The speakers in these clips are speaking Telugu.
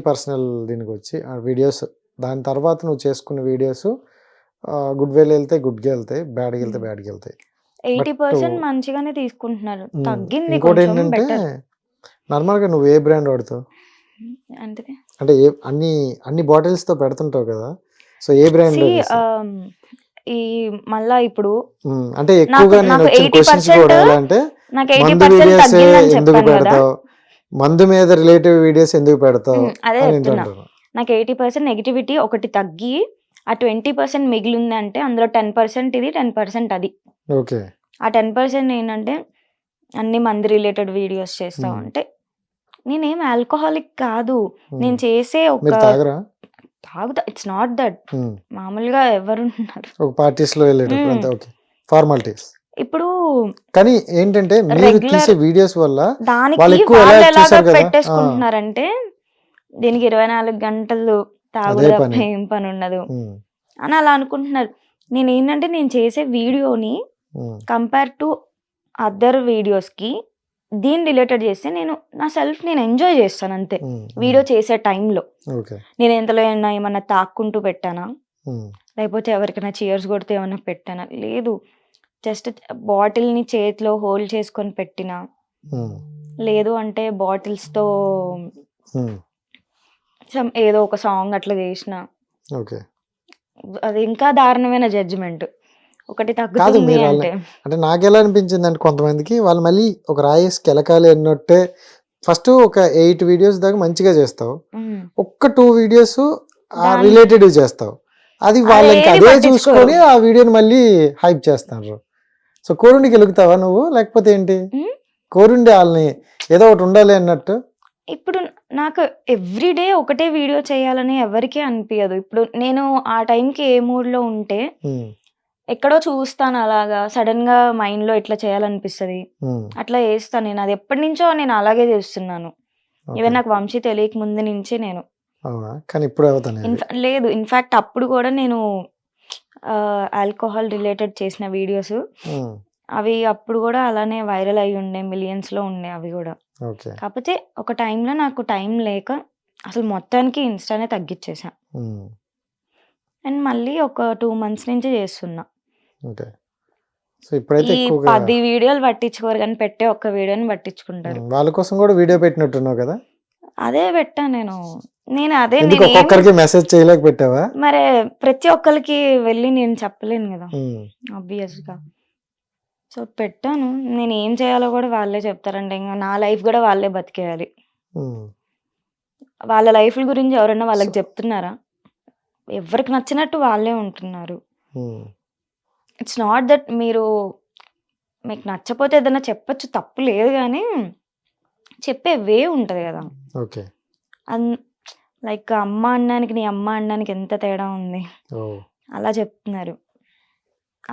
పర్సనల్ దీనికి వచ్చి ఆ వీడియోస్ దాని తర్వాత నువ్వు చేసుకున్న వీడియోస్ గుడ్ వేలో వెళ్తాయి, గుడ్గా వెళ్తాయి, బ్యాడ్గా వెళ్తే బ్యాడ్గా వెళ్తాయి. 80% మంచిగానే తీసుకుంటున్నారు. తగ్గింది ఇంకోటి కొంచెం ఏంటంటే బెటర్. నార్మల్గా నువ్వు ఏ బ్రాండ్ వాడుతావు? అంటే అంటే అన్ని బాటిల్స్తో పెడుతుంటావు కదా, సో ఏ బ్రాండ్? ఈ మళ్ళా ఇప్పుడు అంటే ఎక్కువగా నేను నాకు వచ్చిన క్వశ్చన్స్ కూడా ఎలా అంటే నాకు మందు 80% వీడియోస్ తగ్గిందని ఎందుకు చెప్పాను కదా. పెడతావు, మందు మీద రిలేటివ్ వీడియోస్ ఎందుకు పెడతావు అదే అని చెప్తున్నా. అంటున్నాను. నాకు 80% నెగిటివిటీ ఒకటి తగ్గి ఆ 20% మిగిలింది అంటే అందులో 10% ఇది, 10% అది. ఓకే. ఆ 10% ఏంటంటే అన్ని మంది రిలేటెడ్ వీడియోస్ చేస్తా ఉంటే నేనేం ఆల్కహాలిక్ కాదు. నేను చేసే ఒక తాగుతా, ఇట్స్ నాట్ దట్. మామూలుగా ఎవరున్నారు ఒక పార్టీస్ లో వెళ్ళేటప్పుడు అంతే, ఓకే, ఫార్మాలిటీస్. ఇప్పుడు కానీ ఏంటంటే మీరు తీసే వీడియోస్ వల్ల దానికి వాళ్ళు ఎలాగా పెట్టేసుకుంటున్నారంటే దీనికి 24 గంటలు తాగుడు తప్ప ఏం పని ఉండదు అని అలా అనుకుంటున్నారు. నేను ఏంటంటే నేను చేసే వీడియోని కంపేర్ టు అదర్ వీడియోస్ కి దీని రిలేటెడ్ చేస్తే నేను నా సెల్ఫ్ నేను ఎంజాయ్ చేస్తాను అంతే. వీడియో చేసే టైంలో నేను ఎంతలో ఏమన్నా తాక్కుంటూ పెట్టానా, లేకపోతే ఎవరికైనా చీర్స్ కొడితే ఏమన్నా పెట్టానా, లేదు. జస్ట్ బాటిల్ని చేతిలో హోల్డ్ చేసుకొని పెట్టినా, లేదు అంటే బాటిల్స్తో ఏదో ఒక సాంగ్ అట్లా చేసిన, అది ఇంకా దారుణమైన జడ్జిమెంట్. ఒకటి తగ్గుతుంది అంటే నాకు ఎలా అనిపించింది అంటే కొంతమందికి వాళ్ళు మళ్ళీ ఒక రాయేసి కెలకాలి అన్నట్టే ఫస్ట్ ఒక 8 వీడియోస్ దాకా మంచిగా చేస్తావు, ఒక్క 2 వీడియోస్ రిలేటెడ్ చేస్తావు, అది వాళ్ళకి అదే చూసుకొని ఆ వీడియోని మళ్ళీ హైప్ చేస్తారు. సో కోరుండికి వెలుగుతావా నువ్వు, లేకపోతే ఏంటి కోరుండి వాళ్ళని ఏదో ఒకటి ఉండాలి అన్నట్టు? ఇప్పుడు నాకు ఎవ్రీడే ఒకటే వీడియో చేయాలని ఎవరికీ అనిపించదు. ఇప్పుడు నేను ఆ టైంకి ఏ మూడ్లో ఉంటే ఎక్కడో చూస్తాను, అలాగా సడన్ గా మైండ్ లో ఇట్లా చేయాలనిపిస్తుంది, అట్లా చేస్తాను. నేను అది ఎప్పటి నుంచో నేను అలాగే చేస్తున్నాను. ఈవెన్ నాకు వంశీ తెలియక ముందు నుంచే నేను. లేదు, ఇన్ఫాక్ట్ అప్పుడు కూడా నేను ఆల్కహాల్ రిలేటెడ్ చేసిన వీడియోస్ అవి అప్పుడు కూడా అలానే వైరల్ అయి ఉండే, మిలియన్స్ లో ఉండే అవి కూడా. కాకపోతే ఒక టైంలో నాకు టైం లేక అసలు మొత్తానికి ఇన్స్టానే తగ్గించేసా. అండ్ మళ్ళీ ఒక 2 months నుంచి చేస్తున్నా. ఈ 10 వీడియోలు పట్టించుకోరు కానీ పెట్టే ఒక్క వీడియోని పట్టించుకుంటారు. వాళ్ళ కోసం కూడా వీడియో పెట్టినట్టున్నావు కదా. అదే పెట్టా నేను అదే ఒక్కొక్కరికి మెసేజ్ చేయలేక పెట్టావా? మరి ప్రతి ఒక్కరికి వెళ్ళి నేను చెప్పలేను కదా ఆబ్వియస్ గా. సో పెట్టాను, నేను ఏం చేయాలో కూడా వాళ్ళే చెప్తారంటే ఇంకా నా లైఫ్ కూడా వాళ్ళే బతికేయాలి. వాళ్ళ లైఫ్ గురించి ఎవరైనా వాళ్ళకి చెప్తున్నారా? ఎవరికి నచ్చినట్టు వాళ్ళే ఉంటున్నారు. ఇట్స్ నాట్ దట్ మీకు నచ్చపోతే ఏదైనా చెప్పచ్చు, తప్పు లేదు, కానీ చెప్పే వే ఉంటుంది కదా. లైక్ అమ్మ అన్నానికి నీ అమ్మ అన్నానికి ఎంత తేడా ఉంది, అలా చెప్తున్నారు.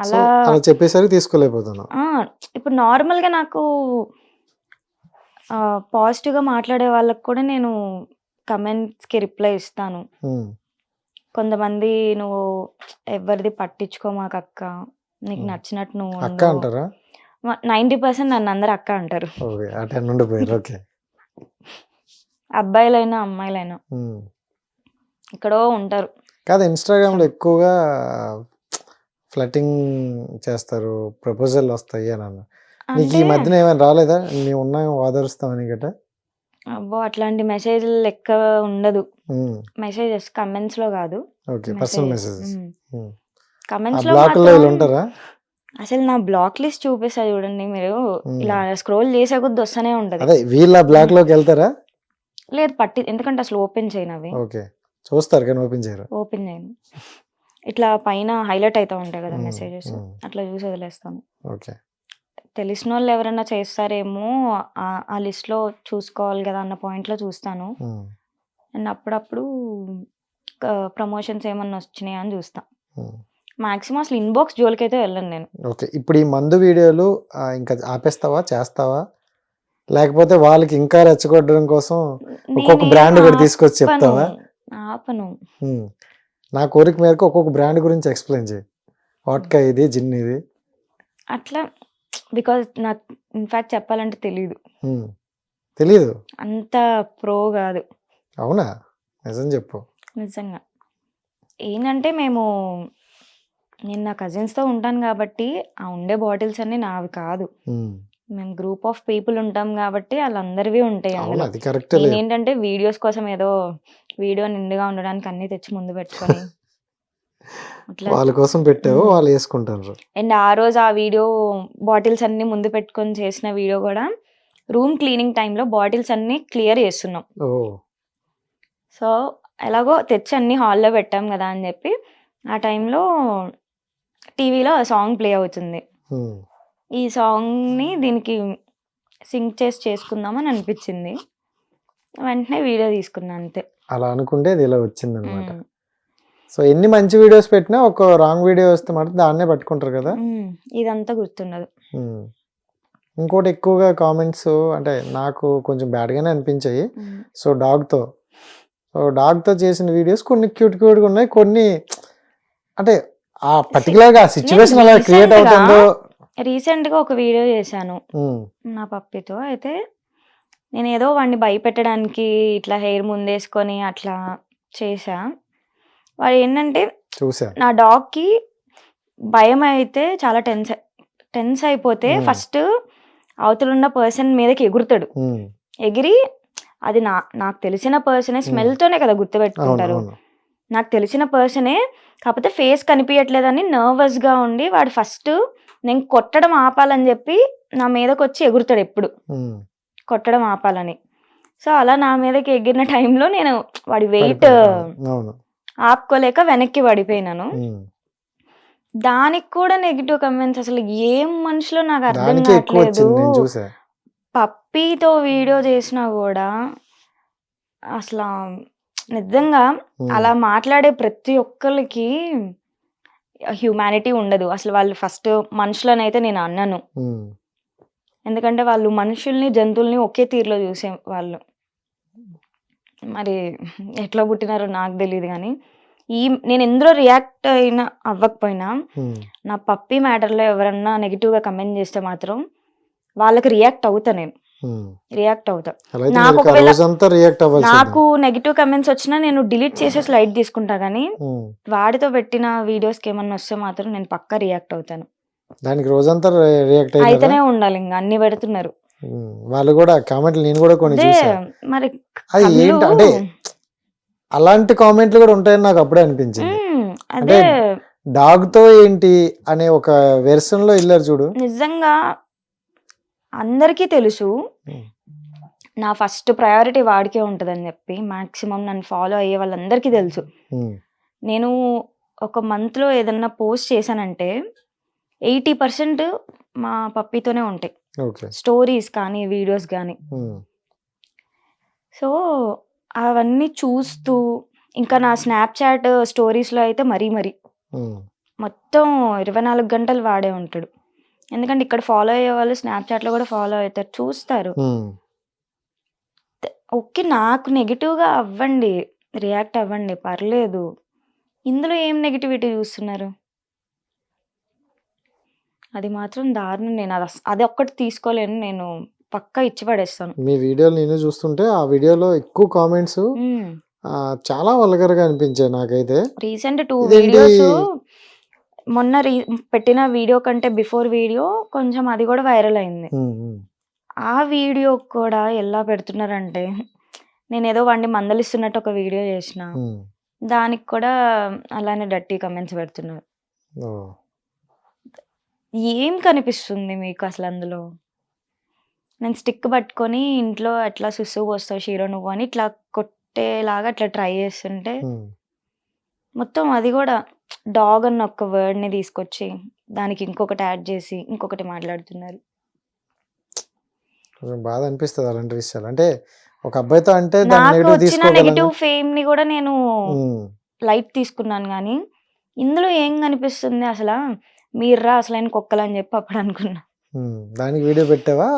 అలా చెప్పేసరికి తీసుకోలేకపోతున్నా. ఇప్పుడు నార్మల్గా నాకు పాజిటివ్గా మాట్లాడే వాళ్ళకి కూడా నేను కమెంట్స్కి రిప్లై ఇస్తాను. కొంతమంది నువ్వు ఎవరిది పట్టించుకో మాకు అక్క, నీకు నచ్చినట్టు నువ్వు అక్క అంటారా? 90% నన్ను అందరు అక్క అంటారు, అబ్బాయిలైనా అమ్మాయిలైనా ఎక్కడో ఉంటారు. కాదు, ఇన్స్టాగ్రామ్ లో ఎక్కువగా ఫ్లటింగ్ చేస్తారు, ప్రపోజల్ వస్తాయి అని అన్న. నీకు ఈ మధ్యన ఏమైనా రాలేదా? మేము ఉన్నాం ఆదరిస్తామని గట్రా? అబ్బో అట్లాంటి మెసేజ్లు లెక్క ఉండదు. మెసేజెస్ కమెంట్స్ లో కాదు, కమెంట్స్ లో ఉంటారా? అసలు నా బ్లాక్ లిస్ట్ చూపిస్తా చూడండి మీరు, ఇలా స్క్రోల్ చేసే కొద్ది వస్తూనే ఉంటది. వీళ్ళ బ్లాక్ లోకి వెళ్తారా? లేదు ఎందుకంటే అసలు ఓపెన్ చేయను అవి. చూస్తారు కానీ ఓపెన్ చేయను. ఇట్లా పైన హైలైట్ అవుతా ఉంటాయి కదా మెసేజెస్, అట్లా చూసి వదిలేస్తాను. తెలిసిన వాళ్ళు ఎవరైనా చేస్తారేమో ఆ లిస్ట్ లో చూసుకోవాలి కదా అన్న పాయింట్ లో చూస్తాను. అండ్ అప్పుడప్పుడు ప్రమోషన్స్ ఏమన్నా వచ్చినాయా అని చూస్తా. మాక్సిమం అసలు ఇన్బాక్స్ జోలికి అయితే వెళ్ళను నేను. ఇప్పుడు ఈ మందు వీడియోలు ఇంకా ఆపేస్తావా, చేస్తావా, లేకపోతే వాళ్ళకి ఇంకా రెచ్చగొట్టడం కోసం ఒక్కొక్క బ్రాండ్ కూడా తీసుకొచ్చి చెప్తావా? ఆపను. నా కోరిక మేరకు ఒక్కొక్క బ్రాండ్ గురించి ఎక్స్ప్లెయిన్ చేయి. వాట్కా ఇది, జిన్ ఇది, అట్లా. బికాజ్ నాకు ఇన్ఫాక్ట్ చెప్పాలంటే తెలీదు తెలీదు, అంత ప్రో కాదు. అవునా? నిజం చెప్పు. నిజంగా. ఏంటంటే నేను నా కజిన్స్‌తో ఉంటాను కాబట్టి, ఆ ఉండే బాటిల్స్ అన్నీ నావి కాదు. మేము గ్రూప్ ఆఫ్ పీపుల్ ఉంటాం కాబట్టి ఆళ్ళందరివి ఉంటాయి అవును. అందులో. అది కరెక్టేలే. నేనేంటంటే వీడియోస్ కోసం ఏదో వీడియో నిండుగా ఉండడానికి అన్నీ తెచ్చి ముందు పెట్టుకొని అట్లా వాళ్ళ కోసం పెట్టావు. హ్మ్. వాళ్ళు యేసుకుంటారు. అండ్ ఆ రోజు ఆ వీడియో బాటిల్స్ అన్నీ ముందు పెట్టుకొని చేసిన వీడియో గూడా రూమ్ క్లీనింగ్ టైమ్‌లో బాటిల్స్ అన్నీ క్లియర్ చేస్తున్నాం. ఓహ్! సో, ఎలాగో తెచ్చి అన్నీ హాల్‌లో పెట్టాం గదా! అని జెప్పి ఆ టైంలో టీవీలో సాంగ్ ప్లే అవుతుంది. హ్మ్. ఈ సాంగ్‌ని దీనికి సింక్ చేసి చేసుకుందామని అనిపిచ్చింది. వెంటనే వీడియో తీసుకున్నా అంతే. అలా అనుకుంటే అది ఇలా వచ్చిందనమాట. హ్మ్. సో, ఎన్ని మంచి వీడియోస్ పెట్టినా ఒక రాంగ్ వీడియో వస్తే మాత్రం దాన్నే పట్టుకుంటారు కదా! ఇదంతా గుర్తుండదు. హ్మ్. ఇంకోటి ఎక్కువగా కామెంట్స్ అంటే నాకు కొంచెం బ్యాడ్‌గానే అనిపించాయి. సో, డాగ్‌తో చేసిన వీడియోస్ కొన్ని క్యూట్‌గా ఉన్నాయి. కొన్ని అంటే ఆ పర్టిక్యులర్‌గా ఆ సిట్యుయేషన్ అలా క్రియేట్ అవుతుందో. రీసెంట్‌గా ఒక వీడియో చేశాను. నా పప్పీతో. అయితే నేనేదో వాడిని భయపెట్టడానికి ఇట్లా హెయిర్ ముందేసుకొని అట్లా చేశా. వాడేంటంటే చూసా. నా డాగ్‌కి భయమైతే చాలా టెన్స్ అయిపోతే ఫస్ట్ అవతలున్న పర్సన్ మీదకి ఎగురుతాడు. ఎగిరి అది నాకు తెలిసిన పర్సనే స్మెల్‌తోనే కదా గుర్తుపెట్టుకుంటారు. నాకు తెలిసిన పర్సనే కాకపోతే ఫేస్ కనిపియట్లేదని నర్వస్‌గా ఉండి వాడు ఫస్ట్ నేను కొట్టడం ఆపాలని చెప్పి నా మీదకొచ్చి ఎగురుతాడు ఎప్పుడు. కొట్టడం ఆపాలని. సో, అలా నా మీదకి ఎగిరిన టైంలో నేను వాడి వెయిట్ ఆపుకోలేక వెనక్కి పడిపోయినాను. దానికి కూడా నెగెటివ్ కమెంట్స్ అసలు ఏం మనుషులో నాకు అర్థం కావట్లేదు. పప్పీతో వీడియో చేసినా కూడా అసలు నిజంగా అలా మాట్లాడే ప్రతి ఒక్కరికి హ్యూమానిటీ ఉండదు. అసలు వాళ్ళు ఫస్ట్ మనుషులనైతే నేను అన్నను. ఎందుకంటే వాళ్ళు మనుషుల్ని, జంతువుల్ని ఒకే తీరులో చూసే వాళ్ళు. మరి ఎట్లా పుట్టినారో నాకు తెలీదు గానీ, నేను ఎందులో రియాక్ట్ అవ్వకపోయినా నా పప్పీ మ్యాటర్‌లో ఎవరన్నా నెగెటివ్‌గా కమెంట్ చేస్తే మాత్రం వాళ్ళకి రియాక్ట్ అవుతా నేను. రియాక్ట్ అవుతా. నాకు ఒకవేళ నాకు నెగెటివ్ కమెంట్స్ వచ్చినా నేను డిలీట్ చేసేసి లైట్ తీసుకుంటా గానీ, వాడితో పెట్టిన వీడియోస్‌కి ఏమన్నా వస్తే మాత్రం నేను పక్కా రియాక్ట్ అవుతాను. దానికి రోజంతా రియాక్ట్ అయితేనే ఉండాలి. ఇంక అన్ని పెడుతున్నారు. వాళ్ళు కూడా కామెంట్లు నేను కూడా కొన్ని చూసా. మరి అది ఏంటంటే అలాంటి కామెంట్లు కూడా ఉంటాయని నాకు అప్పుడే అనిపించింది. అంటే డాగ్ తో ఏంటి అనే ఒక వెర్షన్ లో వెళ్ళారు చూడు. నిజంగా అందరికీ తెలుసు నా ఫస్ట్ ప్రయారిటీ వాడికే ఉంటుందని చెప్పి. మాక్సిమం నన్ను ఫాలో అయ్యే వాళ్ళందరికీ తెలుసు. నేను ఒక మంత్లో ఏదన్నా పోస్ట్ చేశానంటే 80% మా పప్పీతోనే ఉంటాయి. స్టోరీస్ కానీ వీడియోస్ కానీ. సో అవన్నీ చూస్తూ ఇంకా నా స్నాప్చాట్ స్టోరీస్లో అయితే మరీ మొత్తం 24 గంటలు వాడే ఉంటాడు. ఎందుకంటే ఇక్కడ ఫాలో అయ్యే వాళ్ళు స్నాప్చాట్లో కూడా ఫాలో అవుతారు, చూస్తారు. ఓకే, నాకు నెగిటివ్గా అవ్వండి, రియాక్ట్ అవ్వండి, పర్లేదు. ఇందులో ఏం నెగిటివిటీ చూస్తున్నారు? అది మాత్రం దారుణం. నేను అది ఒక్కటి తీసుకోలేను. నేను పక్కా ఇచ్చి పడేస్తాను. మీ వీడియోలు నేను చూస్తుంటే ఆ వీడియోలో ఎక్కువ కామెంట్స్ చాలా వల్గర్గా అనిపించాయి నాకైతే. రీసెంట్ 2 వీడియోస్ మొన్న పెట్టిన వీడియో కంటే బిఫోర్ వీడియో కొంచెం అది కూడా వైరల్ అయింది. ఆ వీడియో కూడా ఎలా పెడుతున్నారంటే నేను ఏదో వాడిని మందలిస్తున్నట్టు ఒక వీడియో చేసిన, దానికి కూడా అలానే డర్టీ కమెంట్స్ పెడుతున్నారు. ఏం కనిపిస్తుంది మీకు అసలు అందులో? నేను స్టిక్ పట్టుకొని ఇంట్లో అట్లా సుస్సు పోస్తావు షీరో నువ్వు అని ఇట్లా కొట్టేలాగా అట్లా ట్రై చేస్తుంటే మొత్తం అది కూడా డాగ్ అన్న ఒక్క వర్డ్ని తీసుకొచ్చి దానికి ఇంకొకటి యాడ్ చేసి ఇంకొకటి మాట్లాడుతున్నారు. బాధ అనిపిస్తుంది అలాంటి విషయాలు. అంటే ఒక అబ్బాయితో అంటే నాకు వచ్చిన నెగిటివ్ ఫేమ్ ని కూడా నేను లైట్ తీసుకున్నాను. కానీ ఇందులో ఏం కనిపిస్తుంది అసలు? మీర్రా అసలైన కుక్కలు అని చెప్పి అప్పుడు అనుకున్నా. దానికి వీడియో పెట్టావా?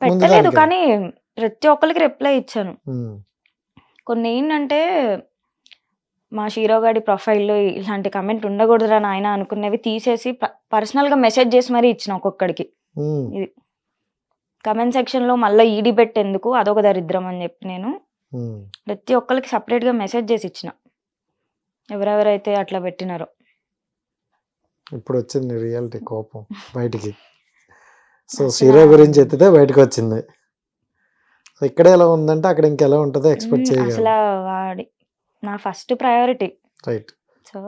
పెట్టలేదు, కానీ ప్రతి ఒక్కరికి రిప్లై ఇచ్చాను. కొన్ని ఏంటంటే మా షీరోగాడి ప్రొఫైల్లో ఇలాంటి కమెంట్ ఉండకూడదురా నాయన అనుకునేవి తీసేసి పర్సనల్గా మెసేజ్ చేసి మరీ ఇచ్చిన ఒక్కొక్కడికి. ఇది కమెంట్ సెక్షన్లో మళ్ళీ ఈ డిబెట్ ఎందుకు, అదొక దరిద్రం అని చెప్పి నేను ప్రతి ఒక్కరికి separate గా మెసేజ్ చేసి ఇచ్చిన, ఎవరెవరైతే అట్లా పెట్టినారో. ఇప్పుడు వచ్చింది రియాలిటీ కోపం బయటికి. సో అసలు శిర గురించి ఎత్తితే బయటకు వచ్చింది. సో ఇక్కడే ఎలా ఉందంటే అక్కడ ఇంకెలా ఉంటుందో ఎక్స్పెక్ట్ చేయగలం. అసలు వాడి నా ఫస్ట్ ప్రయారిటీ. రైట్. సో